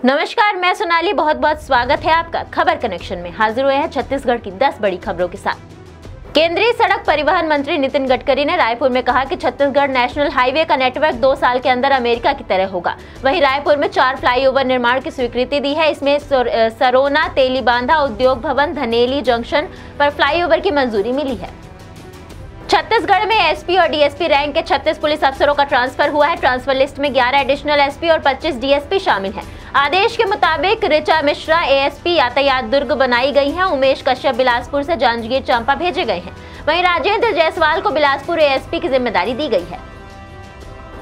नमस्कार, मैं सोनाली। बहुत बहुत स्वागत है आपका खबर कनेक्शन में। हाजिर हुए हैं छत्तीसगढ़ की 10 बड़ी खबरों के साथ। केंद्रीय सड़क परिवहन मंत्री नितिन गडकरी ने रायपुर में कहा कि छत्तीसगढ़ नेशनल हाईवे का नेटवर्क 2 साल के अंदर अमेरिका की तरह होगा। वहीं रायपुर में 4 फ्लाईओवर निर्माण की स्वीकृति दी है। इसमें सरोना, तेलीबांधा, उद्योग भवन, धनेली जंक्शन पर फ्लाईओवर की मंजूरी मिली है। छत्तीसगढ़ में एसपी और डीएसपी रैंक के 36 पुलिस अफसरों का ट्रांसफर हुआ है। ट्रांसफर लिस्ट में 11 एडिशनल एसपी और 25 डीएसपी शामिल हैं। आदेश के मुताबिक ऋचा मिश्रा एएसपी यातायात दुर्ग बनाई गई हैं। उमेश कश्यप बिलासपुर से जांजगीर चांपा भेजे गए हैं। वहीं राजेंद्र जायसवाल को बिलासपुर एएसपी की जिम्मेदारी दी गई है।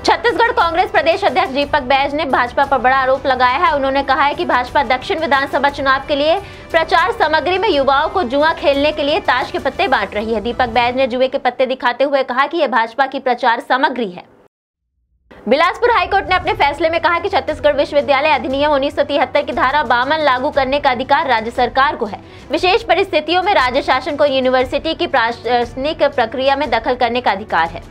छत्तीसगढ़ कांग्रेस प्रदेश अध्यक्ष दीपक बैज ने भाजपा पर बड़ा आरोप लगाया है। उन्होंने कहा है कि भाजपा दक्षिण विधानसभा चुनाव के लिए प्रचार सामग्री में युवाओं को जुआ खेलने के लिए ताश के पत्ते बांट रही है। दीपक बैज ने जुए के पत्ते दिखाते हुए कहा कि यह भाजपा की प्रचार सामग्री है। बिलासपुर हाईकोर्ट ने अपने फैसले में कहा कि छत्तीसगढ़ विश्वविद्यालय अधिनियम 1973 की धारा 52 लागू करने का अधिकार राज्य सरकार को है। विशेष परिस्थितियों में राज्य शासन को यूनिवर्सिटी की प्रशासनिक प्रक्रिया में दखल करने का अधिकार है।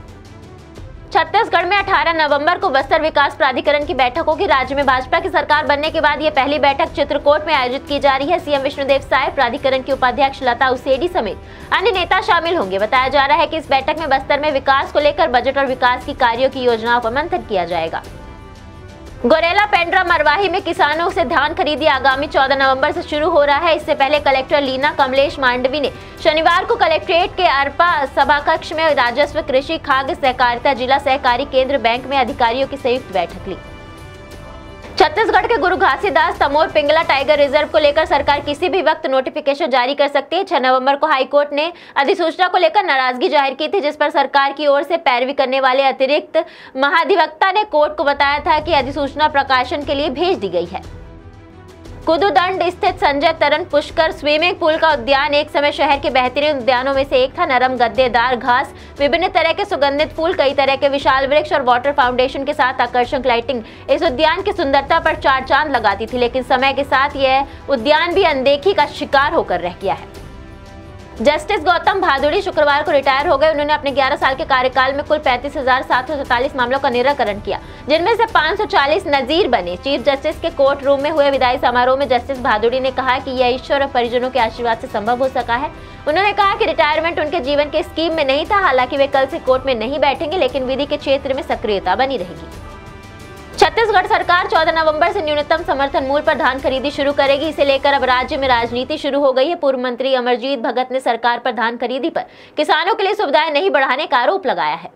छत्तीसगढ़ में 18 नवंबर को बस्तर विकास प्राधिकरण की बैठक होगी। राज्य में भाजपा की सरकार बनने के बाद ये पहली बैठक चित्रकोट में आयोजित की जा रही है। सीएम विष्णुदेव साय, प्राधिकरण की उपाध्यक्ष लता उसेडी समेत अन्य नेता शामिल होंगे। बताया जा रहा है कि इस बैठक में बस्तर में विकास को लेकर बजट और विकास की कार्यों की योजनाओं पर मंथन किया जाएगा। गोरेला पेंड्रा मरवाही में किसानों से धान खरीदी आगामी 14 नवंबर से शुरू हो रहा है। इससे पहले कलेक्टर लीना कमलेश मांडवी ने शनिवार को कलेक्ट्रेट के अरपा सभाकक्ष में राजस्व, कृषि, खाद्य सहकारिता, जिला सहकारी केंद्र बैंक में अधिकारियों की संयुक्त बैठक ली। छत्तीसगढ़ के गुरु घासीदास तमोर पिंगला टाइगर रिजर्व को लेकर सरकार किसी भी वक्त नोटिफिकेशन जारी कर सकती है। 6 नवंबर को हाईकोर्ट ने अधिसूचना को लेकर नाराजगी जाहिर की थी, जिस पर सरकार की ओर से पैरवी करने वाले अतिरिक्त महाधिवक्ता ने कोर्ट को बताया था कि अधिसूचना प्रकाशन के लिए भेज दी गई है। कुदुदंड स्थित संजय तरन पुष्कर स्विमिंग पूल का उद्यान एक समय शहर के बेहतरीन उद्यानों में से एक था। नरम गद्देदार घास, विभिन्न तरह के सुगंधित फूल, कई तरह के विशाल वृक्ष और वाटर फाउंटेशन के साथ आकर्षक लाइटिंग इस उद्यान की सुंदरता पर 4 चांद लगाती थी। लेकिन समय के साथ यह उद्यान भी अनदेखी का शिकार होकर रह गया है। जस्टिस गौतम भादुड़ी शुक्रवार को रिटायर हो गए। उन्होंने अपने 11 साल के कार्यकाल में कुल 35,747 मामलों का निराकरण किया, जिनमें से 540 नजीर बने। चीफ जस्टिस के कोर्ट रूम में हुए विदाई समारोह में जस्टिस भादुड़ी ने कहा कि यह ईश्वर और परिजनों के आशीर्वाद से संभव हो सका है। उन्होंने कहा कि रिटायरमेंट उनके जीवन के स्कीम में नहीं था। हालांकि वे कल से कोर्ट में नहीं बैठेंगे, लेकिन विधि के क्षेत्र में सक्रियता बनी रहेगी। छत्तीसगढ़ सरकार 14 नवंबर से न्यूनतम समर्थन मूल्य पर धान खरीदी शुरू करेगी। इसे लेकर अब राज्य में राजनीति शुरू हो गई है। पूर्व मंत्री अमरजीत भगत ने सरकार पर धान खरीदी पर किसानों के लिए सुविधाएं नहीं बढ़ाने का आरोप लगाया है।